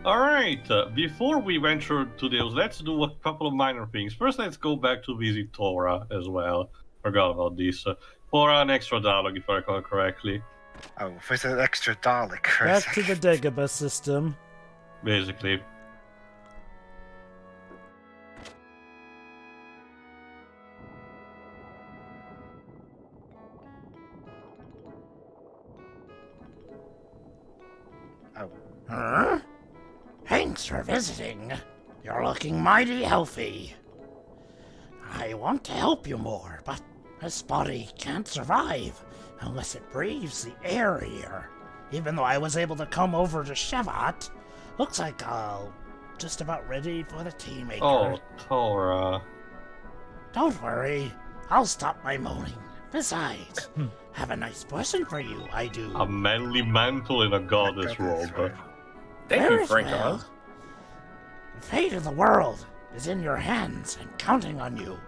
Alright, before we venture to this, let's do a couple of minor things. First, let's go back to visit Tora as well. Forgot about this. For an extra dialogue, if I recall correctly. Oh, there's an extra Dalek. Back to the Dagobah system. Basically. Oh. Huh? Thanks for visiting. You're looking mighty healthy. I want to help you more, but this body can't survive unless it breathes the air here. Even though I was able to come over to Shevat, looks like I'll just about ready for the tea maker. Oh, Tora. Don't worry, I'll stop my moaning. Besides, have a nice present for you, I do. A manly mantle in a goddess robe. Thank Very you, Franco. well. The fate of the world is in your hands and counting on you.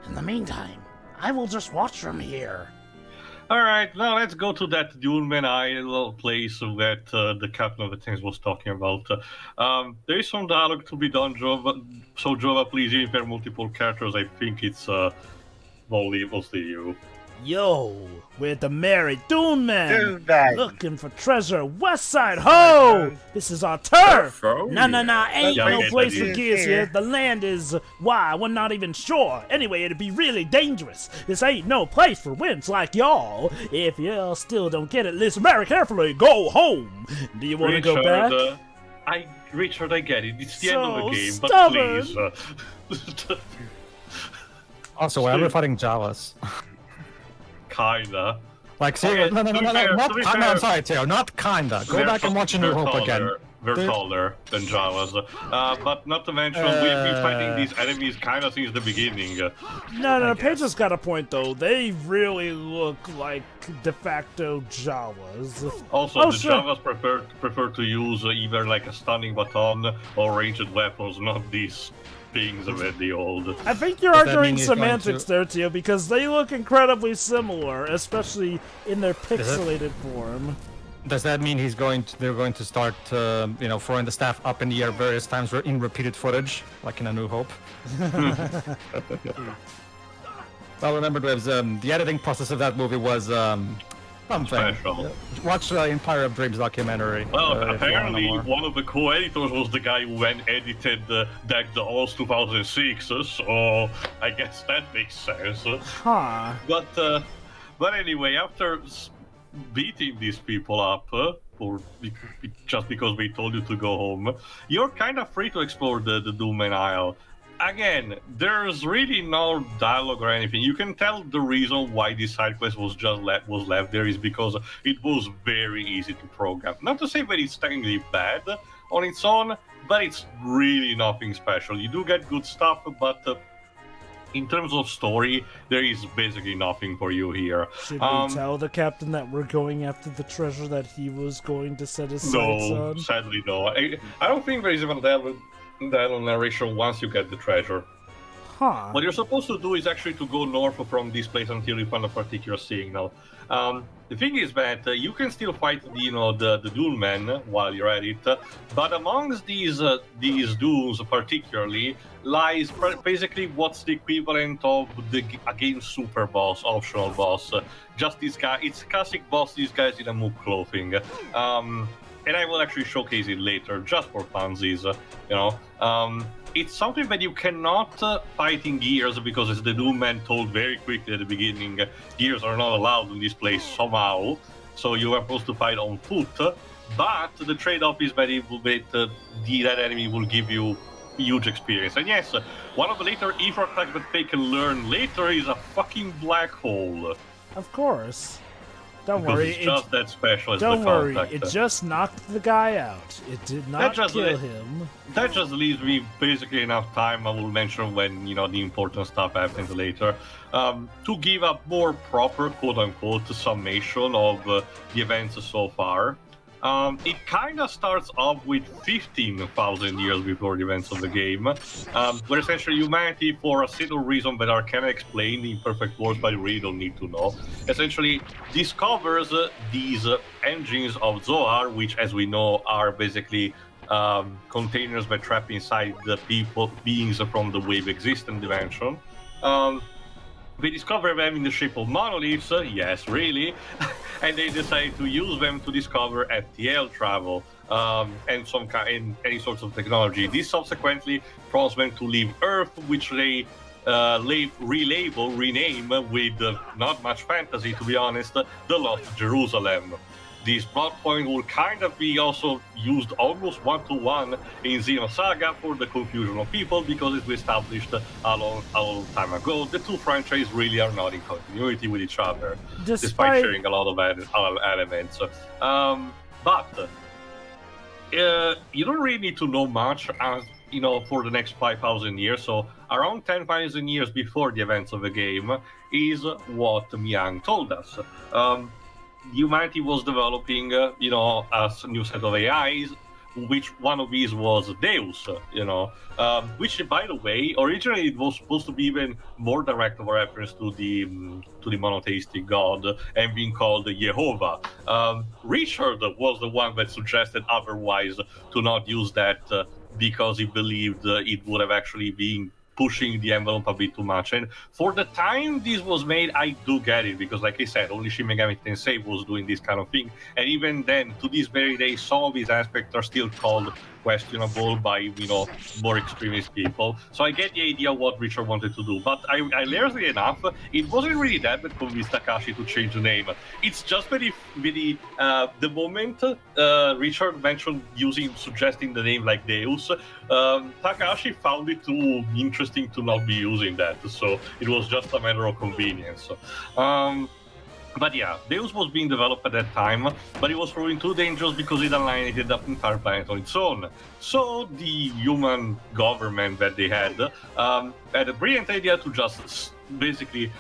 In the meantime, I will just watch from here. Alright, now let's go to that Dulman Isle place that the captain of the tanks was talking about. There is some dialogue to be done, Jova. So, Jova, please, if there are multiple characters, I think it's mostly you. Yo, we're the Merry Dune Man, Dude, looking for treasure. West Side, ho! This is our turf. Oh, Nah, ain't Yeah, no okay, place buddy. for gears here. The land is, why, we're not even sure. Anyway, it'd be really dangerous. This ain't no place for wimps like y'all. If y'all still don't get it, listen very carefully. Go home. Do you want to go back? Richard, I get it. It's the end of So the game, stubborn. but please. Also, why are we fighting Jawas? Kinda. Like, see, Okay, no, to be fair, not to be kinda, fair. I'm sorry, Theo, not kinda. Go They're back and watch a New they're Hope again. taller. They're They're- taller than Jawas. But not to mention, we've been fighting these enemies kinda since the beginning. No, Pedro's got a point though. They really look like de facto Jawas. Also, Oh, the sure. Javas prefer to use either like a stunning baton or ranged weapons, not these things with the old. I think you're Does that arguing mean he's going semantics to- there, Tio, because they look incredibly similar, especially in their pixelated form. Does that mean they're going to start, throwing the staff up in the air various times in repeated footage, like in A New Hope? Well, remember, the editing process of that movie was something. Special. Watch the Empire of Dreams documentary. Well, if you wanna apparently know more. one of the co-editors was the guy who edited Deck the Halls 2006, so I guess that makes sense. Huh. But anyway, after beating these people up, just because we told you to go home, you're kind of free to explore the Doom Isle. Again, there's really no dialogue or anything. You can tell the reason why this side quest was left there is because it was very easy to program. Not to say that it's technically bad on its own, but it's really nothing special. You do get good stuff, but in terms of story, there is basically nothing for you here. Should we tell the captain that we're going after the treasure that he was going to set his sights No, on? sadly no. I don't think there is even dialogue narration once you get the treasure. Huh. What you're supposed to do is actually to go north from this place until you find a particular signal. The thing is that you can still fight the Dune men while you're at it, but amongst these dunes particularly lies basically what's the equivalent of a game super boss, optional boss. Just this guy, it's classic boss. These guys in a mook clothing. And I will actually showcase it later, just for funsies, It's something that you cannot fight in Gears, because as the Doom Man told very quickly at the beginning, Gears are not allowed in this place somehow, so you are supposed to fight on foot, but the trade-off is that that enemy will give you huge experience. And yes, one of the later Ether attacks that they can learn later is a fucking black hole. Of course. Don't Because worry. it's just that special as Don't the worry. contact. It just knocked the guy out. It did not kill him. That just leaves me basically enough time. I will mention when the important stuff happens later, to give a more proper quote-unquote summation of the events so far. It kind of starts off with 15,000 years before the events of the game, where essentially humanity, for a single reason that I cannot explain in perfect words, but I really don't need to know, essentially discovers these engines of Zohar, which, as we know, are basically containers that trap inside the beings from the wave existent dimension. They discover them in the shape of monoliths, yes, really, and they decide to use them to discover FTL travel and any sorts of technology. This subsequently prompts them to leave Earth, which they rename with not much fantasy, to be honest, the Lost Jerusalem. This plot point will kind of be also used almost one-to-one in Xenosaga for the confusion of people, because it was established a long time ago. The two franchises really are not in continuity with each other, despite sharing a lot of elements. But you don't really need to know much, as for the next 5,000 years. So around 10,000 years before the events of the game is what Miang told us. Humanity was developing, a new set of AIs, which one of these was Deus, which, by the way, originally it was supposed to be even more direct of a reference to the monotheistic god and being called Jehovah. Richard was the one that suggested otherwise, to not use that because he believed it would have actually been pushing the envelope a bit too much. And for the time this was made, I do get it, because like I said, only Shin Megami Tensei was doing this kind of thing. And even then, to this very day, some of these aspects are still called questionable by, more extremist people. So I get the idea of what Richard wanted to do. But hilariously enough, it wasn't really that convinced Takashi to change the name. It's just the moment Richard mentioned suggesting the name like Deus, Takashi found it too interesting to not be using that. So it was just a matter of convenience. But yeah, Deus was being developed at that time, but it was proving too dangerous because it annihilated the entire planet on its own. So the human government that they had a brilliant idea to just basically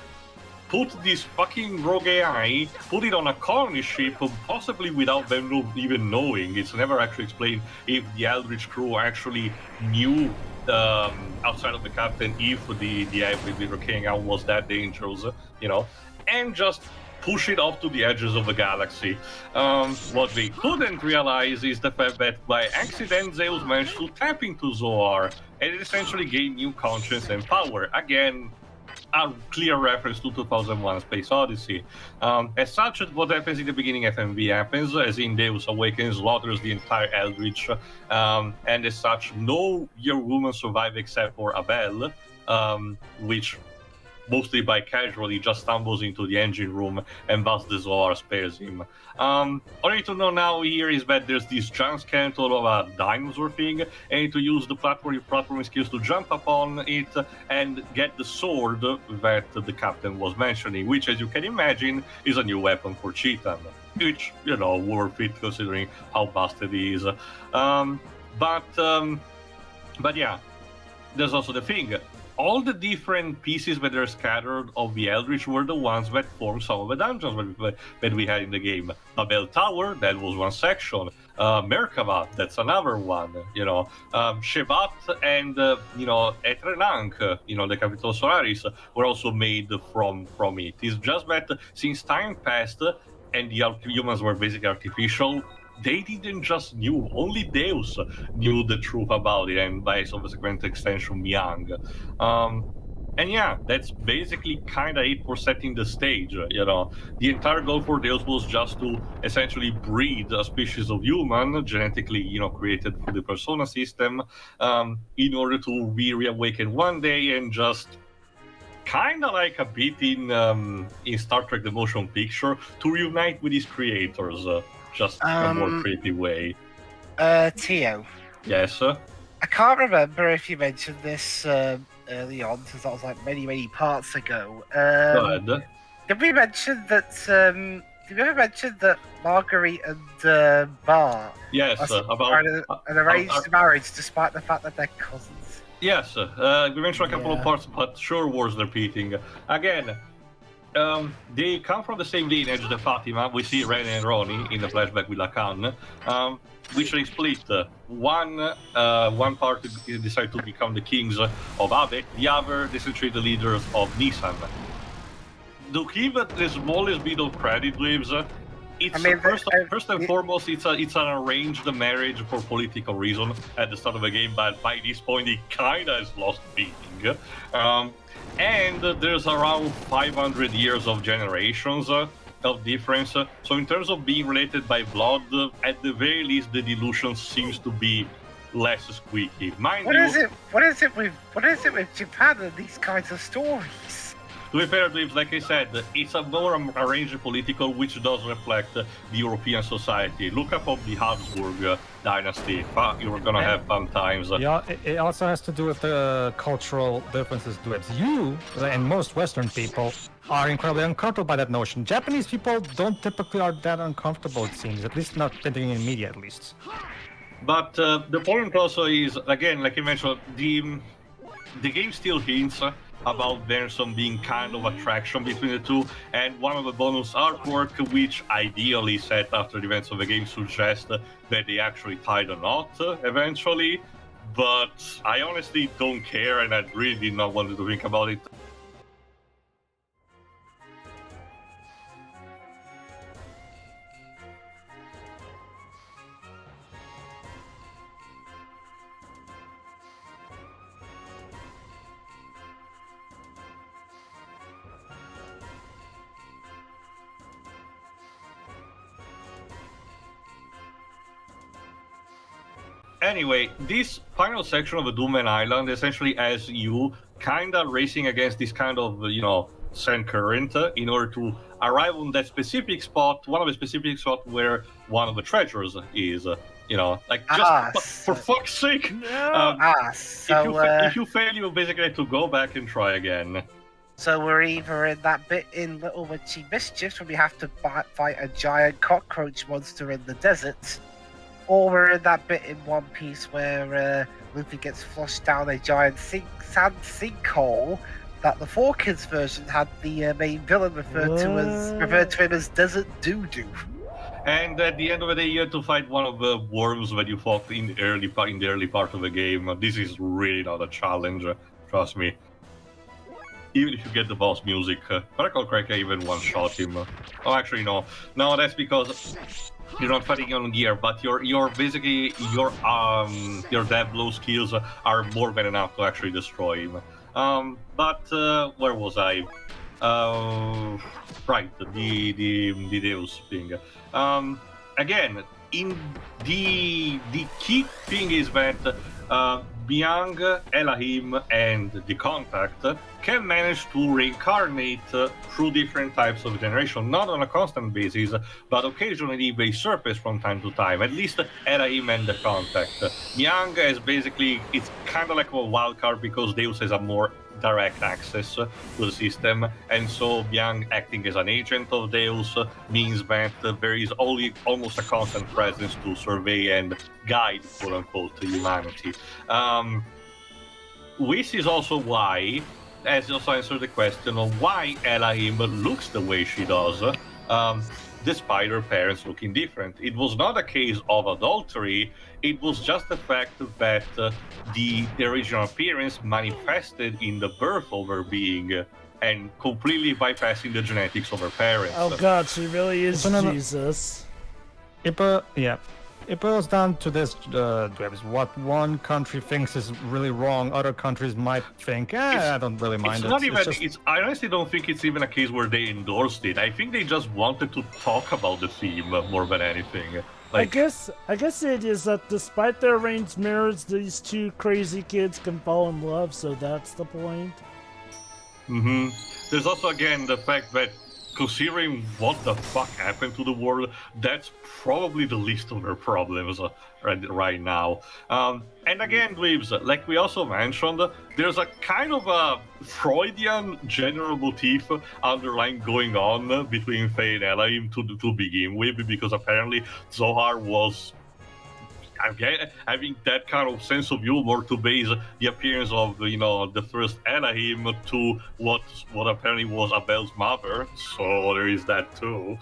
put this fucking rogue AI, put it on a colony ship, possibly without them even knowing. It's never actually explained if the Eldritch crew actually knew outside of the captain if the Aveh we were carrying out was that dangerous, and just push it off to the edges of the galaxy. What they couldn't realize is the fact that by accident Zeus managed to tap into Zoar, and it essentially gained new conscience and power. Again, a clear reference to 2001: Space Odyssey. As such, what happens in the beginning FMV happens, as in Deus Awakens slaughters the entire Eldritch, and as such, no human survive except for Abel, which mostly by casualty just stumbles into the engine room, and thus the Zoar spares him. All I need to know now here is that there's this giant skeleton of a dinosaur thing, and I need to use the platforming skills to jump upon it and get the sword that the captain was mentioning, which, as you can imagine, is a new weapon for Cheetan, which, worth it considering how busted he is. But yeah, there's also the thing. All the different pieces that are scattered of the Eldritch were the ones that formed some of the dungeons that we had in the game. Babel Tower, that was one section. Merkava, that's another one. Shevat and Etrenank, the capital Solaris, were also made from it. It's just that since time passed and the humans were basically artificial, they didn't just knew, only Deus knew the truth about it, and by subsequent extension, Miang. And yeah, that's basically kind of it for setting the stage. The entire goal for Deus was just to essentially breed a species of human, genetically, created through the Persona system, in order to be reawakened one day and just kind of like a bit in Star Trek: The Motion Picture, to reunite with his creators. Just in a more creative way. Tio. Yes? I can't remember if you mentioned this early on, since that was like many parts ago. Go ahead. Did we mention that? Did we ever mention that Marguerite and Bart? Yes, about an arranged marriage, despite the fact that they're cousins. Yes, we mentioned a couple of parts, but sure was repeating. Again, they come from the same lineage, the Fatima. We see Ren and Ronnie in the flashback with Lacan, which they split. One part decided to become the kings of Aveh, the other essentially the leaders of Nissan. To give the smallest bit of credit, Waves, It's I mean, first and foremost, it's an arranged marriage for political reason at the start of the game, but by this point, it kinda has lost meaning. And there's around 500 years of generations of difference. So in terms of being related by blood, at the very least, the dilution seems to be less squeaky. Mind What you, is it with Japan and these kinds of stories? to be fair, Dweebs, like I said, it's a more arranged political, which does reflect the European society. Look up of the Habsburg dynasty. You're gonna have fun times. Yeah, it also has to do with the cultural differences. You and most Western people are incredibly uncomfortable by that notion. Japanese people don't typically are that uncomfortable, it seems. At least not thinking in media, at least. But the point also is, again, like I mentioned, the game still hints about there some being kind of attraction between the two, and one of the bonus artwork, which ideally set after the events of the game, suggests that they actually tied a knot eventually. But I honestly don't care, and I really did not want to think about it. Anyway, this final section of the Doomman Island essentially has you kinda racing against this kind of, sand current in order to arrive on that specific spot, one of the specific spots where one of the treasures is, for fuck's sake! If you fail, you basically have to go back and try again. So we're either in that bit in Little Witchy Mischiefs where we have to fight a giant cockroach monster in the desert, or we're in that bit in One Piece where Luffy gets flushed down a giant sand sinkhole that the 4Kids version had the main villain referred to him as Desert Doo-Doo. And at the end of the day, you have to fight one of the worms that you fought in the early part of the game. This is really not a challenge, trust me. Even if you get the boss music. If I recall correctly, I even one-shot him. Oh, actually, no. No, that's because you're not fighting on gear, but your basically your death blow skills are more than enough to actually destroy him. But where was I? Right, the Deus thing. Again, in the key thing is that Byung, Elahim, and the Contact can manage to reincarnate through different types of generation, not on a constant basis, but occasionally they surface from time to time, at least Elahim and the Contact. Byung is basically, it's kind of like a wild card because Deus has a more direct access to the system, and so Byung acting as an agent of Deus means that there is only almost a constant presence to survey and guide, quote-unquote, humanity. This is also why, as also answered the question of why Elahim looks the way she does, despite her parents looking different. It was not a case of adultery, it was just the fact that the original appearance manifested in the birth of her being and completely bypassing the genetics of her parents. Oh god, she really is Jesus. It boils down to this, what one country thinks is really wrong, other countries might think, I don't really mind it. I honestly don't think it's even a case where they endorsed it. I think they just wanted to talk about the theme more than anything. I guess it is that despite their arranged marriage, these two crazy kids can fall in love, so that's the point. Mm-hmm. There's also, again, the fact that considering what the fuck happened to the world, that's probably the least of their problems right now. And again, Dweebs, like we also mentioned, there's a kind of a Freudian general motif underlying going on between Faye and Elahim to begin with, because apparently Zohar was having that kind of sense of humor to base the appearance of the first Elahim to what apparently was Abel's mother, so there is that too.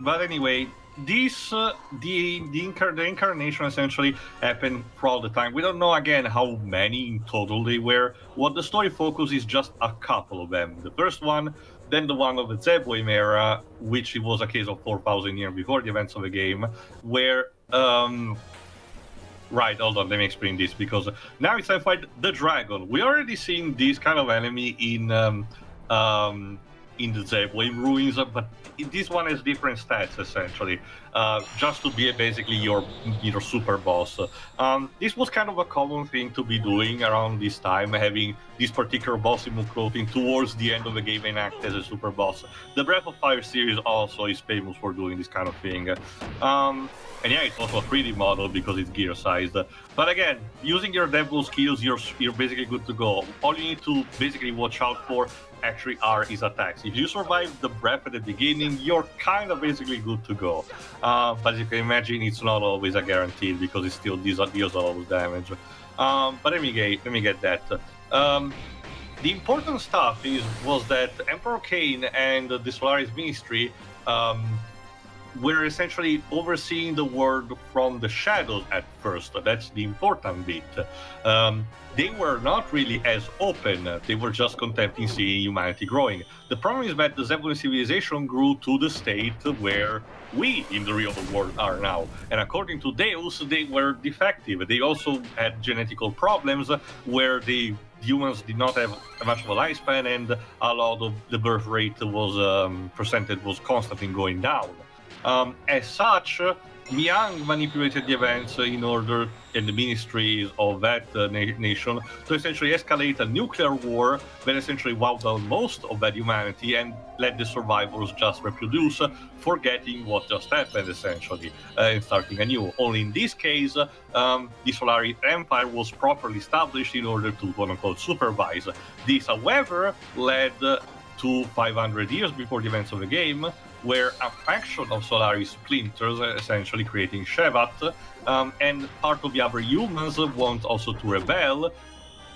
But anyway, this the incarnation essentially happened for all the time. We don't know again how many in total they were. What the story focus is just a couple of them. The first one, then the one of the ZWAVE era, which it was a case of 4,000 years before the events of the game, where right, hold on, let me explain this, because now it's time to fight the dragon. We already seen this kind of enemy in the ZWAVE ruins, but this one has different stats essentially, just to be basically your super boss. This was kind of a common thing to be doing around this time, having this particular boss in clothing towards the end of the game and act as a super boss. The Breath of Fire series also is famous for doing this kind of thing. And yeah, it's also a 3D model because it's gear sized. But again, using your devil skills, you're basically good to go. All you need to basically watch out for actually are his attacks. If you survive the breath at the beginning, you're kind of basically good to go. But as you can imagine, it's not always a guarantee because it still deals a lot of damage. But let me get that. The important stuff was that Emperor Cain and the Solaris Ministry were essentially overseeing the world from the shadows at first. That's the important bit. They were not really as open. They were just content in seeing humanity growing. The problem is that the Zebulon civilization grew to the state where we in the real world are now. And according to Deus, they were defective. They also had genetical problems where the humans did not have much of a lifespan, and a lot of the birth rate percentage was constantly going down. As such, Miang manipulated the events in order, and the ministries of that nation, to essentially escalate a nuclear war that essentially wiped out most of that humanity and let the survivors just reproduce, forgetting what just happened essentially, and starting anew. Only in this case, the Solaris Empire was properly established in order to quote-unquote supervise. This, however, led to 500 years before the events of the game, where a faction of Solaris splinters, essentially creating Shevat, and part of the other humans want also to rebel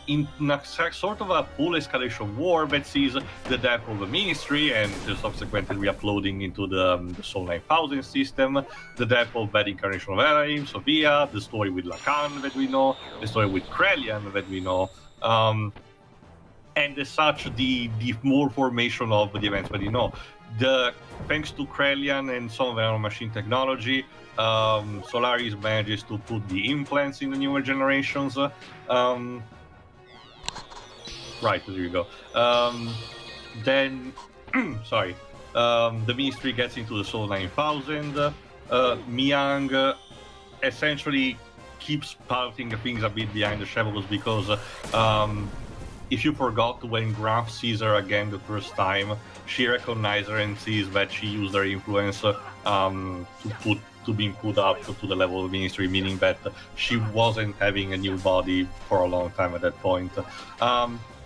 in a sort of a full escalation war that sees the death of the ministry and the subsequent re-uploading into the Soul 9000 system, the death of that incarnation of Elohim, Sophia, the story with Lacan that we know, the story with Krelian that we know, and as such, the more formation of the events that you know. Thanks to Krelian and some of their machine technology, Solaris manages to put the implants in the newer generations. Right, there you go. Then, sorry, the Ministry gets into the Soul 9000. Miang essentially keeps piloting things a bit behind the shadows because if you forgot, when Graf sees her again the first time, she recognizes her and sees that she used her influence to being put up to the level of the Ministry, meaning that she wasn't having a new body for a long time at that point.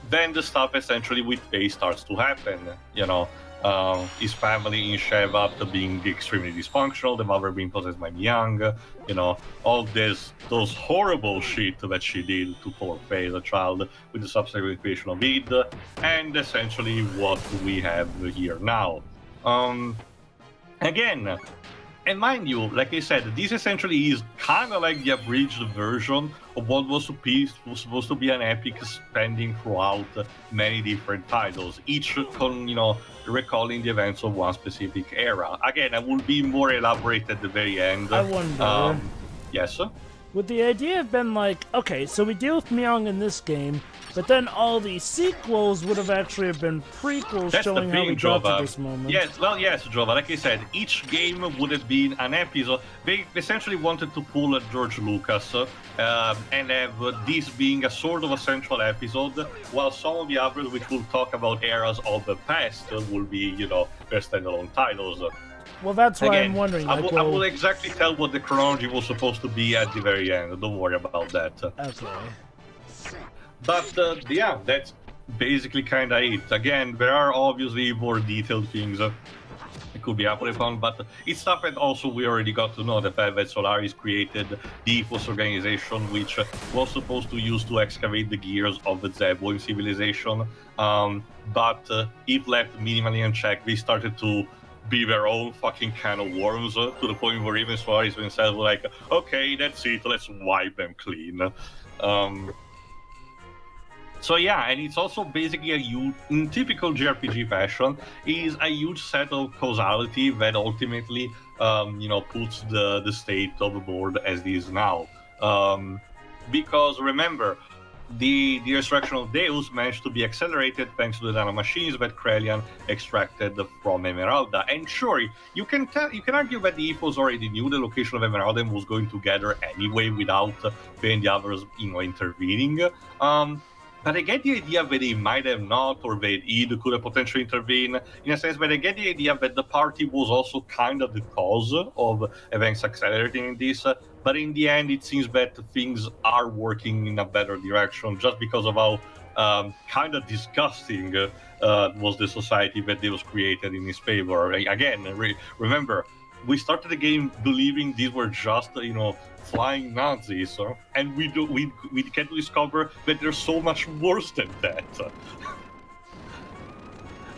Then the stuff essentially with Faye starts to happen, you know. His family in Shevat being extremely dysfunctional, the mother being possessed by Miang, you know, all those horrible shit that she did to poor Faye as a child with the subsequent creation of Id, and essentially what we have here now. Again, and mind you, like I said, this essentially is kind of like the abridged version of what was supposed to be an epic spanning throughout many different titles, each recalling the events of one specific era. Again, I will be more elaborate at the very end. I wonder. Yes? Would the idea have been like, okay, so we deal with Miang in this game, but then all the sequels would have actually been prequels showing how we got to this moment? Yes, well, yes, Jova. Like I said, each game would have been an episode. They essentially wanted to pull a George Lucas and have this being a sort of a central episode, while some of the others, which will talk about eras of the past, will be, their standalone titles. Well, that's why Again, I'm wondering. I will exactly tell what the chronology was supposed to be at the very end. Don't worry about that. Okay. But yeah, that's basically kind of it. Again, there are obviously more detailed things it could be uploaded upon, but it's stuff that also we already got to know. The fact that Solaris created the Ethos organization, which was supposed to use to excavate the gears of the Zebulon civilization, but if left minimally unchecked, they started to be their own fucking can of worms to the point where even Solaris himself was like, okay, that's it, let's wipe them clean. So yeah, and it's also basically in typical JRPG fashion, is a huge set of causality that ultimately, puts the state of the board as it is now. Because remember, the destruction of Deus managed to be accelerated thanks to the nanomachines that Krelian extracted from Emeralda. And sure, you can argue that the Ethos already knew the location of Emeralda and was going to gather anyway without the others, intervening. But I get the idea that they might have not, or that Id could have potentially intervened, in a sense, but I get the idea that the party was also kind of the cause of events accelerating in this. But in the end, it seems that things are working in a better direction just because of how kind of disgusting was the society that Deus created in his favor. Again, remember, we started the game believing these were just, flying Nazis, and we get to discover that they're so much worse than that.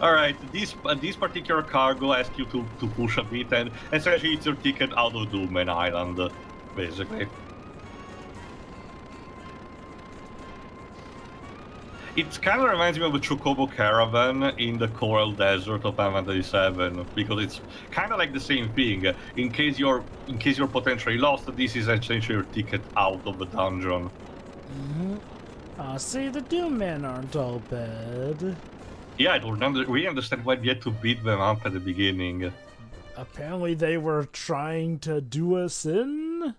All right, this particular cargo asks you to push a bit, and essentially it's your ticket out of Doomman Island, basically. It kind of reminds me of a Chocobo Caravan in the Coral Desert of Final Fantasy VII, because it's kind of like the same thing. In case you're potentially lost, this is essentially your ticket out of the dungeon. I see the Doom Men aren't all bad. Yeah, I don't really understand why we had to beat them up at the beginning. Apparently they were trying to do us in?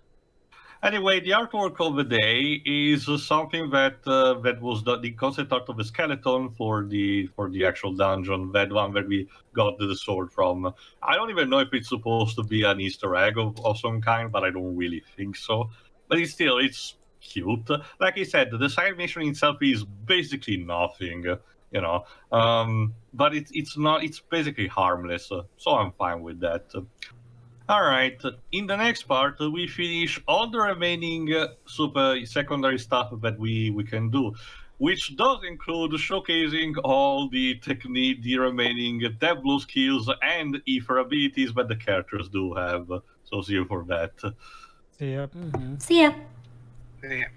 Anyway, the artwork of the day is something that was the concept art of the skeleton for the actual dungeon, that one where we got the sword from. I don't even know if it's supposed to be an Easter egg of some kind, but I don't really think so. But it's cute. Like I said, the side mission itself is basically nothing, but it's basically harmless, so I'm fine with that. Alright, in the next part we finish all the remaining secondary stuff that we can do, which does include showcasing all the remaining Devblue skills and Ether abilities that the characters do have. So see you for that. See ya. See ya. Yeah.